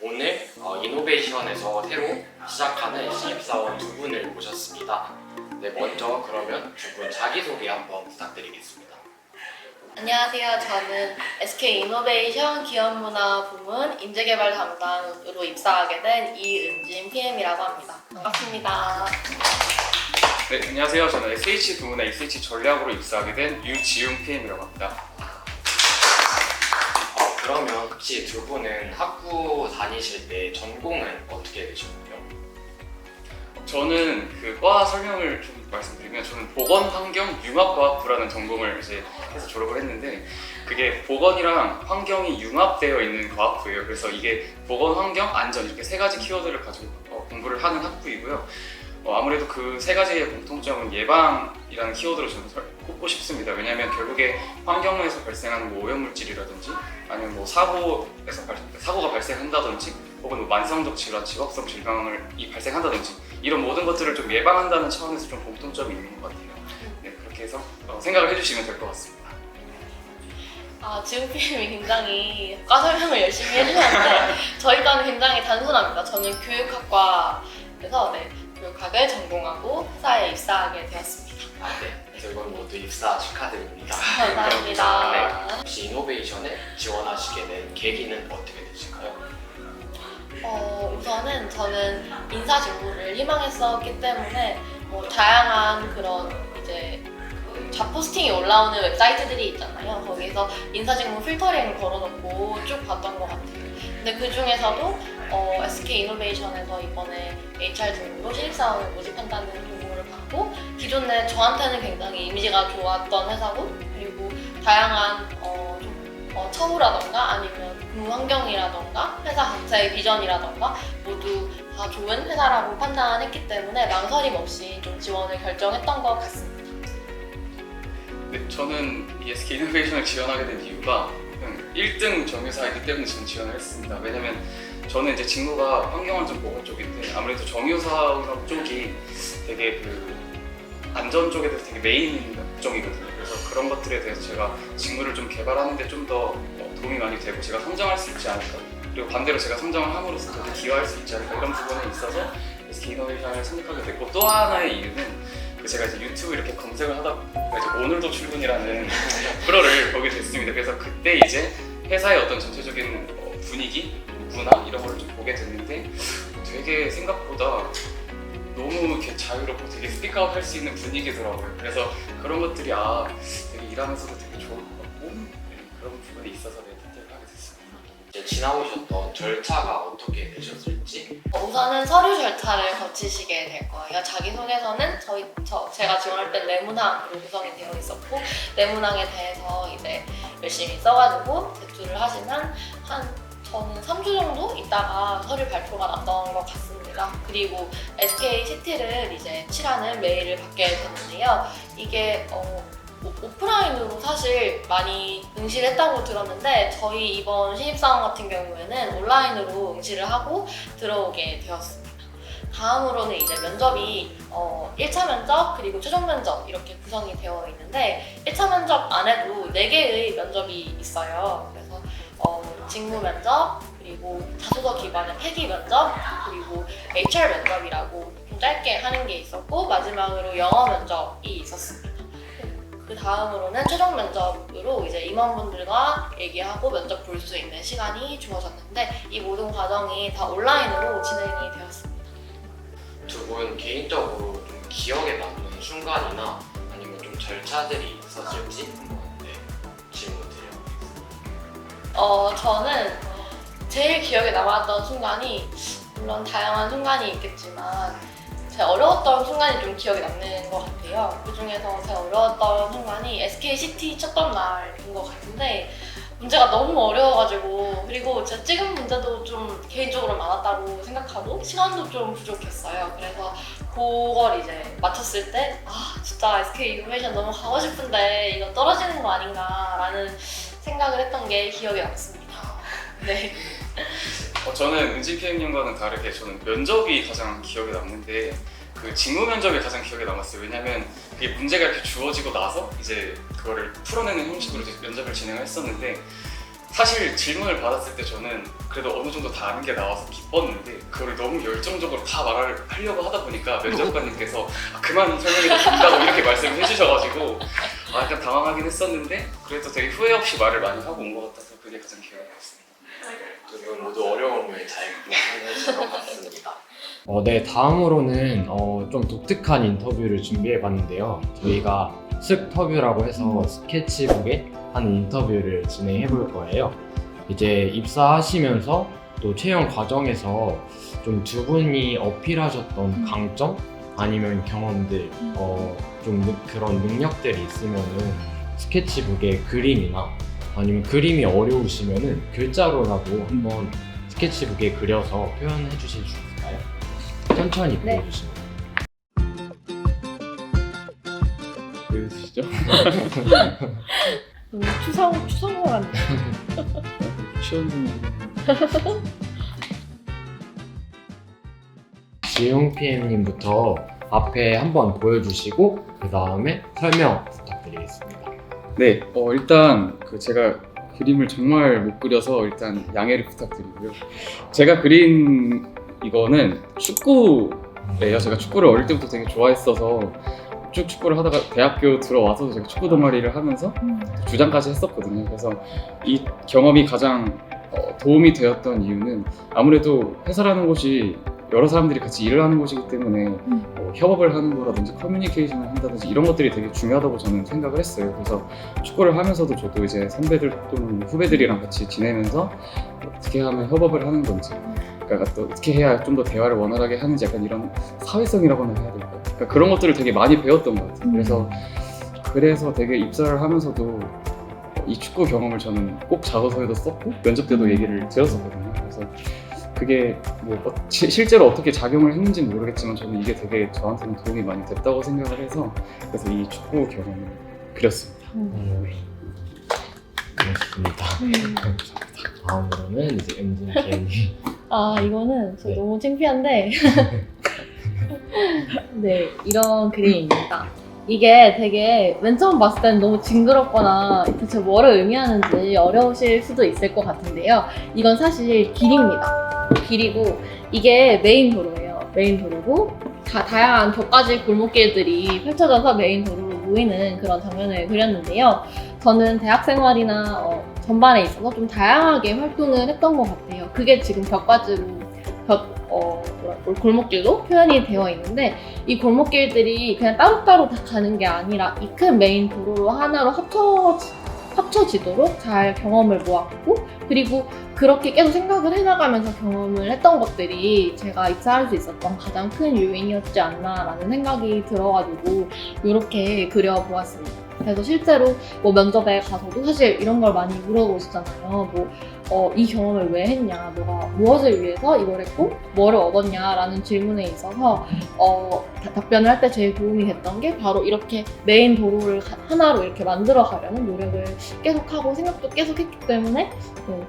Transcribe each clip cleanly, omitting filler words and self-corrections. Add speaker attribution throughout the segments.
Speaker 1: 오늘 이노베이션에서 새로 시작하는 신입사원 두 분을 모셨습니다. 네, 먼저 그러면 두 분 자기소개 한번 부탁드리겠습니다.
Speaker 2: 안녕하세요. 저는 SK 이노베이션 기업문화 부문 인재개발 담당으로 입사하게 된 이은진 PM이라고 합니다. 반갑습니다.
Speaker 3: 네, 안녕하세요. 저는 SH 부문의 SH 전략으로 입사하게 된 유지웅 PM이라고 합니다.
Speaker 1: 그러면 혹시 두 분은 학부 다니실 때 전공은 어떻게 되셨나요?
Speaker 3: 저는 그 과 설명을 좀 말씀드리면 저는 보건환경융합과학부라는 전공을 이제 해서 졸업을 했는데 그게 보건이랑 환경이 융합되어 있는 과학부예요. 그래서 이게 보건, 환경, 안전 이렇게 세 가지 키워드를 가지고 공부를 하는 학부이고요. 아무래도 그 세 가지의 공통점은 예방이라는 키워드로 저는 꼽고 싶습니다. 왜냐하면 결국에 환경에서 발생하는 뭐 오염물질이라든지 아니면 뭐 사고가 발생한다든지 혹은 뭐 만성적 질환, 지각성 질병이 발생한다든지 이런 모든 것들을 좀 예방한다는 차원에서 좀 공통점이 있는 것 같아요. 네, 그렇게 해서 생각을 해주시면 될 것 같습니다.
Speaker 2: 지금 PM이 굉장히 과 설명을 열심히 해주셨는데 저희 과는 굉장히 단순합니다. 저는 교육학과에서 교육학을 전공하고 회사에 입사하게 되었습니다.
Speaker 1: 네, 두 분 모두 입사 축하드립니다.
Speaker 2: 감사합니다.
Speaker 1: 네, 혹시 이노베이션에 지원하시게 된 계기는 어떻게 되실까요?
Speaker 2: 우선은 저는 인사 직무를 희망했었기 때문에 다양한 그런 이제 잡 포스팅이 올라오는 웹사이트들이 있잖아요. 거기서 인사 직무 필터링을 걸어놓고 쭉 봤던 것 같아요. 근데 그 중에서도 SK 이노베이션에서 이번에 HR 직무로 신입사원을 모집한다는 정보를 받고 기존에 저한테는 굉장히 이미지가 좋았던 회사고 그리고 다양한 처우라던가 아니면 근무 환경이라던가 회사 자체의 비전이라던가 모두 다 좋은 회사라고 판단했기 때문에 망설임 없이 좀 지원을 결정했던 것 같습니다.
Speaker 3: 네, 저는 이 SK 이노베이션을 지원하게 된 이유가 1등 정유사이기 때문에 저는 지원을 했습니다. 왜냐면 저는 이제 직무가 환경안전보건 쪽인데 아무래도 정유사 쪽이 되게 그 안전 쪽에 대해서 되게 메인인 업종이거든요. 그래서 그런 것들에 대해서 제가 직무를 좀 개발하는데 좀 더 도움이 많이 되고 제가 성장할 수 있지 않을까 그리고 반대로 제가 성장을 함으로써 더 기여할 수 있지 않을까 이런 부분에 있어서 SK 이노베이션을 선택하게 됐고 또 하나의 이유는 제가 이제 유튜브 이렇게 검색을 하다 이제 오늘도 출근이라는 프로를 보게 됐습니다. 그래서 그때 이제 회사의 어떤 전체적인 분위기, 문화 이런 거를 좀 보게 됐는데 되게 생각보다 너무 이렇게 자유롭고 되게 스피크아웃 할 수 있는 분위기더라고요. 그래서 그런 것들이 되게 일하면서도 되게 좋을 것 같고 그런 부분이 있어서 선택을 하게 됐습니다.
Speaker 1: 이제 지나오셨던 절차가 어떻게 되셨을지?
Speaker 2: 우선은 서류 절차를 거치시게 될 거예요. 자기소개서는 제가 지원할 때 내문항으로 구성이 되어 있었고 내문항에 대해서 이제 열심히 써가지고 제출을 하시면 저는 3주 정도 있다가 서류 발표가 났던 것 같습니다. 그리고 SKCT를 이제 칠하는 메일을 받게 됐는데요. 이게 오프라인으로 사실 많이 응시를 했다고 들었는데 저희 이번 신입사원 같은 경우에는 온라인으로 응시를 하고 들어오게 되었습니다. 다음으로는 이제 면접이 1차 면접 그리고 최종 면접 이렇게 구성이 되어 있는데 1차 면접 안에도 4개의 면접이 있어요. 그래서 직무 면접 그리고 자소서 기반의 회기 면접 그리고 HR 면접이라고 좀 짧게 하는 게 있었고 마지막으로 영어 면접이 있었습니다. 그 다음으로는 최종 면접으로 이제 임원분들과 얘기하고 면접 볼 수 있는 시간이 주어졌는데 이 모든 과정이 다 온라인으로 진행이 되었습니다.
Speaker 1: 두 분 개인적으로 좀 기억에 남는 순간이나 아니면 좀 절차들이 있었을지 한번 질문 드려보겠습니다.
Speaker 2: 저는 제일 기억에 남았던 순간이 물론 다양한 순간이 있겠지만 제가 어려웠던 순간이 좀 기억에 남는 것 같아요. 그 중에서 제가 어려웠던 순간이 SKCT 쳤던 날인 것 같은데 문제가 너무 어려워가지고 그리고 제가 찍은 문제도 좀 개인적으로 많았다고 생각하고 시간도 좀 부족했어요. 그래서 그걸 이제 맞췄을 때 진짜 SK 이노베이션 너무 가고 싶은데 이거 떨어지는 거 아닌가라는 생각을 했던 게 기억에 남습니다. 네.
Speaker 3: 저는 은진 PM님과는 다르게 저는 면접이 가장 기억에 남는데 그 직무 면접이 가장 기억에 남았어요. 왜냐면 그게 문제가 이렇게 주어지고 나서 이제 그거를 풀어내는 형식으로 이제 면접을 진행을 했었는데 사실 질문을 받았을 때 저는 그래도 어느 정도 다 아는 게 나와서 기뻤는데 그걸 너무 열정적으로 다 하려고 하다 보니까 면접관님께서 그만 설명해도 된다고 이렇게 말씀을 해주셔가지고 약간 당황하긴 했었는데 그래도 되게 후회 없이 말을 많이 하고 온 것 같아서 그게 가장 기억에 남습니다.
Speaker 1: 두 분 모두 어려움을 잘 극복해내신 것 같습니다.
Speaker 4: 네, 다음으로는 좀 독특한 인터뷰를 준비해봤는데요. 저희가 스터뷰라고 해서 스케치북에 하는 인터뷰를 진행해 볼 거예요. 이제 입사하시면서 또 채용 과정에서 좀 두 분이 어필하셨던 강점 아니면 경험들, 좀 그런 능력들이 있으면은 스케치북에 그림이나 아니면 그림이 어려우시면은 글자로라도 한번 스케치북에 그려서 표현해 주실 수 있을까요? 천천히
Speaker 2: 네.
Speaker 4: 보여주시면.
Speaker 3: 보여주시죠?
Speaker 2: 추상호 같네.
Speaker 3: 시원한
Speaker 4: 지용 PM님부터 앞에 한번 보여주시고 그 다음에 설명 부탁드리겠습니다.
Speaker 3: 네, 일단 제가 그림을 정말 못 그려서 일단 양해를 부탁드리고요. 제가 그린 이거는 축구예요. 제가 축구를 어릴 때부터 되게 좋아했어서 쭉 축구를 하다가 대학교 들어와서도 제가 축구 동아리를 하면서 주장까지 했었거든요. 그래서 이 경험이 가장 도움이 되었던 이유는 아무래도 회사라는 곳이 여러 사람들이 같이 일을 하는 곳이기 때문에 협업을 하는 거라든지 커뮤니케이션을 한다든지 이런 것들이 되게 중요하다고 저는 생각을 했어요. 그래서 축구를 하면서도 저도 이제 선배들 또는 후배들이랑 같이 지내면서 어떻게 하면 협업을 하는 건지, 그러니까 또 어떻게 해야 좀 더 대화를 원활하게 하는지 약간 이런 사회성이라고나 해야 될까요? 그러니까 그런 것들을 되게 많이 배웠던 것 같아요. 그래서 되게 입사를 하면서도 이 축구 경험을 저는 꼭 자소서에도 썼고 면접 때도 얘기를 들었었거든요. 그래서 그게 실제로 어떻게 작용을 했는지는 모르겠지만 저는 이게 되게 저한테는 도움이 많이 됐다고 생각을 해서 그래서 이 축구 경험을 그렸습니다.
Speaker 4: 그렇습니다. 다음으로는 이제 은진 PM님.
Speaker 2: 이거는 저
Speaker 4: 네.
Speaker 2: 너무 창피한데 네, 이런 그림입니다. 이게 되게 맨 처음 봤을 때는 너무 징그럽거나 대체 뭐를 의미하는지 어려우실 수도 있을 것 같은데요. 이건 사실 길입니다. 길이고 이게 메인 도로예요. 메인 도로고 다양한 곁가지 골목길들이 펼쳐져서 메인 도로로 모이는 그런 장면을 그렸는데요. 저는 대학 생활이나 전반에 있어서 좀 다양하게 활동을 했던 것 같아요. 그게 지금 곁가지로 골목길로 표현이 되어 있는데 이 골목길들이 그냥 따로따로 다 가는 게 아니라 이 큰 메인 도로로 하나로 합쳐지도록 잘 경험을 모았고 그리고 그렇게 계속 생각을 해나가면서 경험을 했던 것들이 제가 입사할 수 있었던 가장 큰 요인이었지 않나라는 생각이 들어가지고 이렇게 그려보았습니다. 그래서 실제로 면접에 가서도 사실 이런 걸 많이 물어보시잖아요. 이 경험을 왜 했냐, 너가 무엇을 위해서 이걸 했고 뭐를 얻었냐라는 질문에 있어서 답변을 할 때 제일 도움이 됐던 게 바로 이렇게 메인 도로를 하나로 이렇게 만들어 가려는 노력을 계속하고 생각도 계속 했기 때문에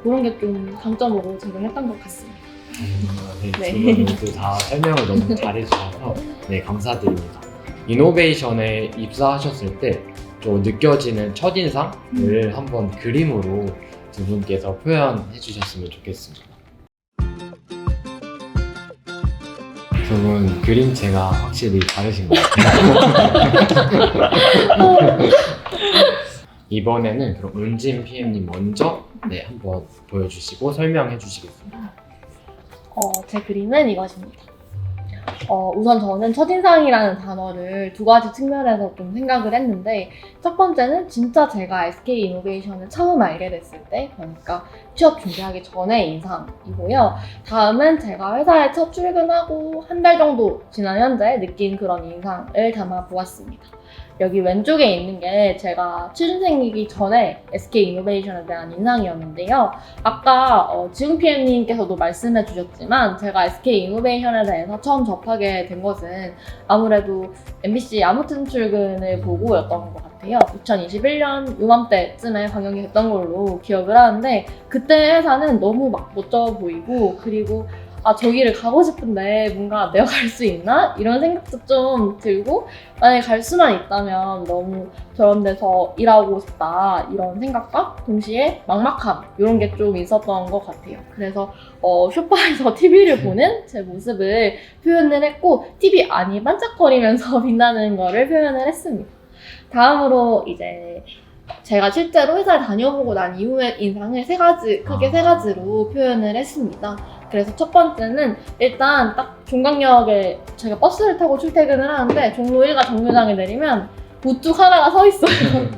Speaker 2: 그런 게 좀 강점으로 제공했던 것 같습니다.
Speaker 4: 네,
Speaker 2: 네.
Speaker 4: 두 분 모두 다 설명을 너무 잘해주셔서 네, 감사드립니다. 이노베이션에 입사하셨을 때 좀 느껴지는 첫인상을 한번 그림으로 두 분께서 표현해 주셨으면 좋겠습니다. 두 분 그림체가 확실히 다르신 것 같아요. 이번에는 그럼 은진 PM님 먼저 한번 보여주시고 설명해 주시겠습니다.
Speaker 2: 제 그림은 이것입니다. 우선 저는 첫인상이라는 단어를 두 가지 측면에서 좀 생각을 했는데 첫 번째는 진짜 제가 SK 이노베이션을 처음 알게 됐을 때 그러니까 취업 준비하기 전의 인상이고요. 다음은 제가 회사에 첫 출근하고 한 달 정도 지난 현재 느낀 그런 인상을 담아보았습니다. 여기 왼쪽에 있는 게 제가 취준생이기 전에 SK 이노베이션에 대한 인상이었는데요. 아까 지웅 PM님께서도 말씀해 주셨지만 제가 SK 이노베이션에 대해서 처음 접하게 된 것은 아무래도 MBC 아무튼 출근을 보고였던 것 같아요. 2021년 요맘때쯤에 방영이 됐던 걸로 기억을 하는데 그때 회사는 너무 막 멋져 보이고 그리고 아, 저기를 가고 싶은데 뭔가 내가 갈 수 있나? 이런 생각도 좀 들고, 만약에 갈 수만 있다면 너무 저런 데서 일하고 싶다 이런 생각과 동시에 막막함 이런 게 좀 있었던 것 같아요. 그래서 소파에서 TV를 보는 제 모습을 표현을 했고, TV 안이 반짝거리면서 빛나는 거를 표현을 했습니다. 다음으로 이제 제가 실제로 회사를 다녀보고 난 이후의 인상을 크게 세 가지로 표현을 했습니다. 그래서 첫 번째는 일단 딱 종강역에 제가 버스를 타고 출퇴근을 하는데 종로 1가 정류장에 내리면 우뚝 하나가 서 있어요.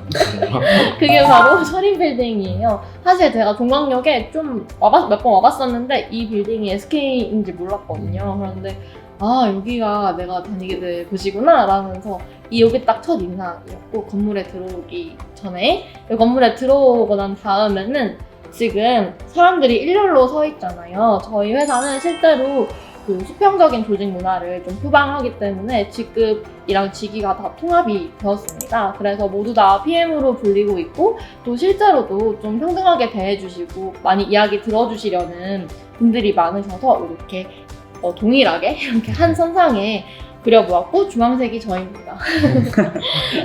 Speaker 2: 그게 바로 철인 빌딩이에요. 사실 제가 종강역에 좀 몇 번 와봤었는데 이 빌딩이 SK인지 몰랐거든요. 그런데 아, 여기가 내가 다니게 될 곳이구나 라면서 여기 딱 첫 인상이었고, 건물에 들어오기 전에 이 건물에 들어오고 난 다음에는 지금 사람들이 일렬로 서 있잖아요. 저희 회사는 실제로 그 수평적인 조직 문화를 좀 표방하기 때문에 직급이랑 직위가 다 통합이 되었습니다. 그래서 모두 다 PM으로 불리고 있고, 또 실제로도 좀 평등하게 대해주시고 많이 이야기 들어주시려는 분들이 많으셔서 이렇게 동일하게 이렇게 한 선상에 그려보았고, 주황색이 저입니다.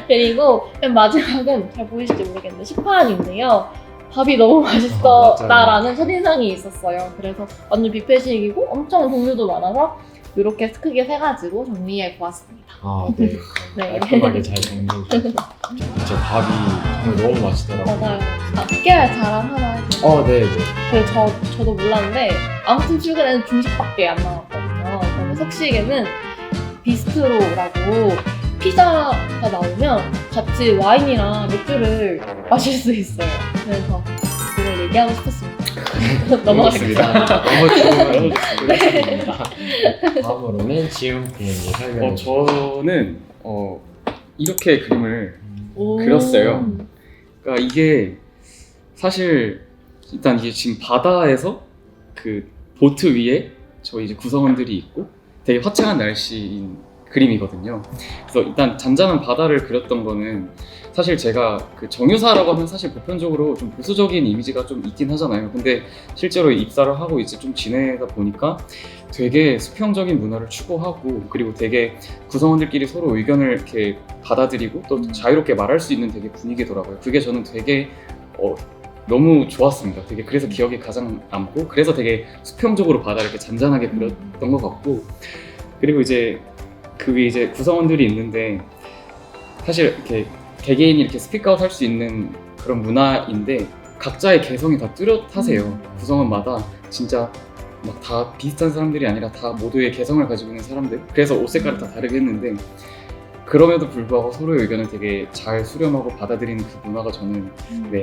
Speaker 2: 그리고 맨 마지막은 잘 보이실지 모르겠는데 시판인데요. 밥이 너무 맛있었다라는 첫인상이 있었어요. 그래서 완전 뷔페식이고 엄청 종류도 많아서 이렇게 크게 세 가지로 정리해 보았습니다.
Speaker 4: 아, 네.
Speaker 2: 네.
Speaker 4: 깔끔하게 잘 정리해 주셨어요. 진짜 밥이 정말 너무 맛있더라고요.
Speaker 2: 맞아요. 깨알 자랑 하나 해주세요.
Speaker 4: 네네.
Speaker 2: 그래서 저도 몰랐는데 아무튼 최근에는 중식밖에 안 나왔거든요. 그런데 석식에는 비스트로라고 피자가 나오면 같이 와인이랑 맥주를 마실 수 있어요. 그래서 그걸 얘기하고 싶었습니다. 넘어가겠습니다.
Speaker 4: 너무 좋습니다. 다음으로는 지훈 PM이 설명해 주세요.
Speaker 3: 저는 이렇게 그림을
Speaker 2: 오.
Speaker 3: 그렸어요. 그러니까 이게 사실 일단 이게 지금 바다에서 그 보트 위에 저희 이제 구성원들이 있고 되게 화창한 날씨인 그림이거든요. 그래서 일단 잔잔한 바다를 그렸던 거는 사실 제가 그 정유사라고 하면 사실 보편적으로 좀 보수적인 이미지가 좀 있긴 하잖아요. 근데 실제로 입사를 하고 이제 좀 지내다 보니까 되게 수평적인 문화를 추구하고, 그리고 되게 구성원들끼리 서로 의견을 이렇게 받아들이고 또 자유롭게 말할 수 있는 되게 분위기더라고요. 그게 저는 되게 너무 좋았습니다. 되게 그래서 기억에 가장 남고, 그래서 되게 수평적으로 바다를 이렇게 잔잔하게 그렸던 것 같고, 그리고 이제 그 위에 이제 구성원들이 있는데 사실 이렇게 개개인이 이렇게 스피크아웃 할 수 있는 그런 문화인데 각자의 개성이 다 뚜렷하세요. 구성원마다 진짜 막 다 비슷한 사람들이 아니라 다 모두의 개성을 가지고 있는 사람들. 그래서 옷 색깔을 다 다르게 했는데 그럼에도 불구하고 서로의 의견을 되게 잘 수렴하고 받아들이는 그 문화가 저는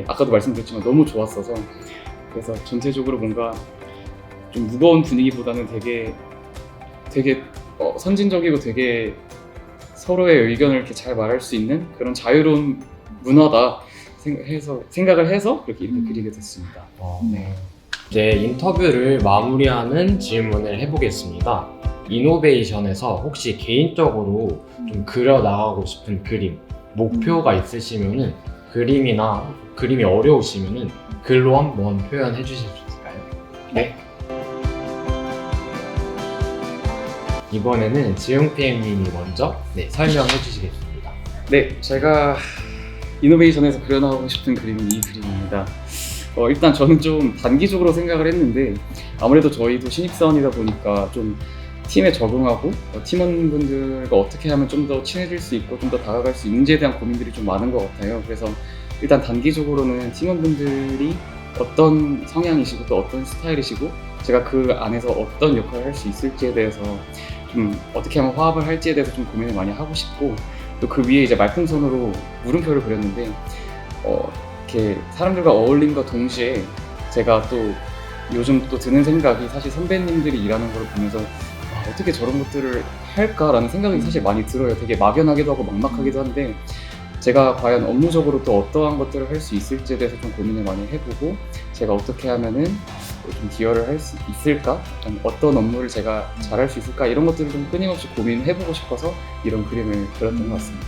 Speaker 3: 아까도 말씀드렸지만 너무 좋았어서, 그래서 전체적으로 뭔가 좀 무거운 분위기보다는 되게 선진적이고 되게 서로의 의견을 이렇게 잘 말할 수 있는 그런 자유로운 문화다 생각을 해서 그렇게 이렇게 그리게 됐습니다.
Speaker 4: 네. 이제 인터뷰를 마무리하는 질문을 해보겠습니다. 이노베이션에서 혹시 개인적으로 좀 그려나가고 싶은 그림, 목표가 있으시면은 그림이 어려우시면은 글로 한번 표현해 주실 수 있을까요?
Speaker 3: 네.
Speaker 4: 이번에는 지용 PM님이 먼저 설명해 주시겠습니다.
Speaker 3: 네, 제가 이노베이션에서 그려나가고 싶은 그림은 이 그림입니다. 일단 저는 좀 단기적으로 생각을 했는데 아무래도 저희도 신입사원이다 보니까 좀 팀에 적응하고 팀원분들과 어떻게 하면 좀 더 친해질 수 있고 좀 더 다가갈 수 있는지에 대한 고민들이 좀 많은 것 같아요. 그래서 일단 단기적으로는 팀원분들이 어떤 성향이시고 또 어떤 스타일이시고 제가 그 안에서 어떤 역할을 할 수 있을지에 대해서 좀 어떻게 하면 화합을 할지에 대해서 좀 고민을 많이 하고 싶고, 또 그 위에 이제 말풍선으로 물음표를 그렸는데 이렇게 사람들과 어울림과 동시에 제가 또 요즘 또 드는 생각이, 사실 선배님들이 일하는 걸 보면서 어떻게 저런 것들을 할까라는 생각이 사실 많이 들어요. 되게 막연하기도 하고 막막하기도 한데 제가 과연 업무적으로 또 어떠한 것들을 할 수 있을지에 대해서 좀 고민을 많이 해보고, 제가 어떻게 하면은 좀 기여를 할 수 있을까? 어떤 업무를 제가 잘할 수 있을까? 이런 것들을 좀 끊임없이 고민해보고 싶어서 이런 그림을 그렸던 것 같습니다.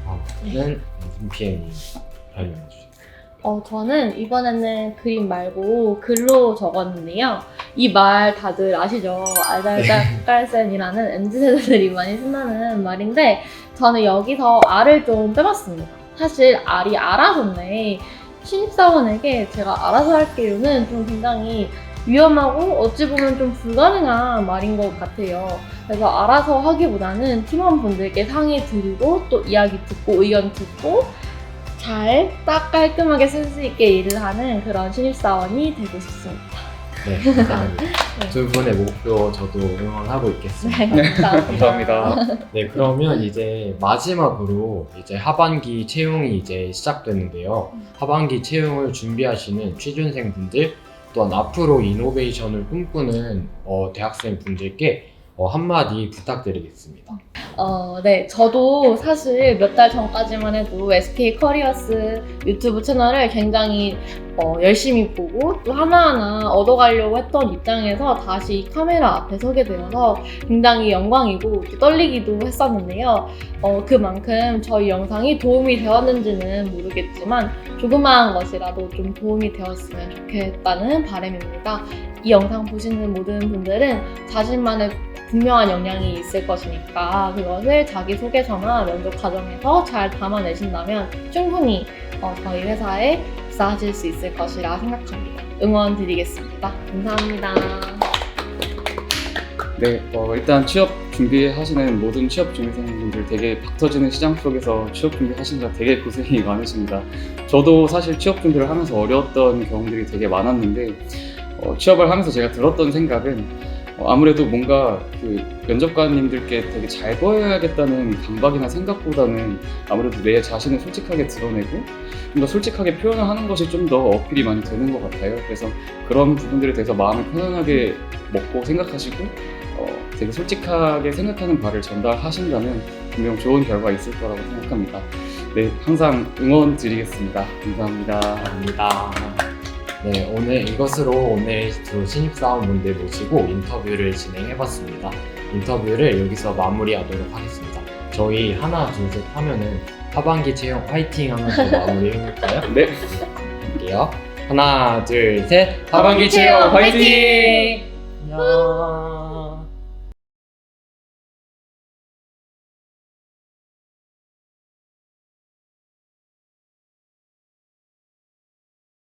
Speaker 4: 다음은 PM님 설명해 주시죠.
Speaker 2: 저는 이번에는 그림 말고 글로 적었는데요. 이 말 다들 아시죠? 알잘딱깔센이라는 MZ세대들이 많이 쓴다는 말인데 저는 여기서 알을 좀 빼봤습니다. 사실 알이 알아서인데 신입사원에게 제가 알아서 할게요는 좀 굉장히 위험하고 어찌 보면 좀 불가능한 말인 것 같아요. 그래서 알아서 하기보다는 팀원분들께 상의 드리고 또 이야기 듣고 의견 듣고 잘 딱 깔끔하게 센스 있게 일을 하는 그런 신입사원이 되고 싶습니다.
Speaker 4: 네, 감사합니다. 두 분의 목표 저도 응원하고 있겠습니다.
Speaker 2: 네, 감사합니다.
Speaker 3: 감사합니다.
Speaker 4: 네, 그러면 이제 마지막으로 이제 하반기 채용이 이제 시작되는데요. 하반기 채용을 준비하시는 취준생분들 또한 앞으로 이노베이션을 꿈꾸는 대학생 분들께 한마디 부탁드리겠습니다.
Speaker 2: 네, 저도 사실 몇 달 전까지만 해도 SK 커리어스 유튜브 채널을 굉장히 열심히 보고 또 하나하나 얻어가려고 했던 입장에서 다시 카메라 앞에 서게 되어서 굉장히 영광이고 또 떨리기도 했었는데요. 그만큼 저희 영상이 도움이 되었는지는 모르겠지만 조그마한 것이라도 좀 도움이 되었으면 좋겠다는 바람입니다. 이 영상 보시는 모든 분들은 자신만의 분명한 역량이 있을 것이니까 그것을 자기소개서나 면접 과정에서 잘 담아내신다면 충분히 저희 회사에 입사하실 수 있을 것이라 생각합니다. 응원 드리겠습니다. 감사합니다.
Speaker 3: 네, 일단 취업 준비하시는 모든 취업 준비생분들 되게 박터지는 시장 속에서 취업 준비하시느라 되게 고생이 많으십니다. 저도 사실 취업 준비를 하면서 어려웠던 경험들이 되게 많았는데 취업을 하면서 제가 들었던 생각은 아무래도 뭔가 그 면접관님들께 되게 잘 보여야겠다는 강박이나 생각보다는 아무래도 내 자신을 솔직하게 드러내고 좀 더 솔직하게 표현을 하는 것이 좀 더 어필이 많이 되는 것 같아요. 그래서 그런 부분들에 대해서 마음을 편안하게 먹고 생각하시고 되게 솔직하게 생각하는 바를 전달하신다면 분명 좋은 결과 있을 거라고 생각합니다. 네, 항상 응원 드리겠습니다. 감사합니다.
Speaker 4: 감사합니다. 네, 이것으로 오늘 두 신입사원분들 모시고 인터뷰를 진행해봤습니다. 인터뷰를 여기서 마무리하도록 하겠습니다. 저희 하나, 둘, 셋 하면은 하반기 채용 화이팅 하면서 마무리해볼까요?
Speaker 3: 네.
Speaker 4: 할게요. 하나, 둘, 셋.
Speaker 2: 하반기 채용 화이팅!
Speaker 4: 안녕.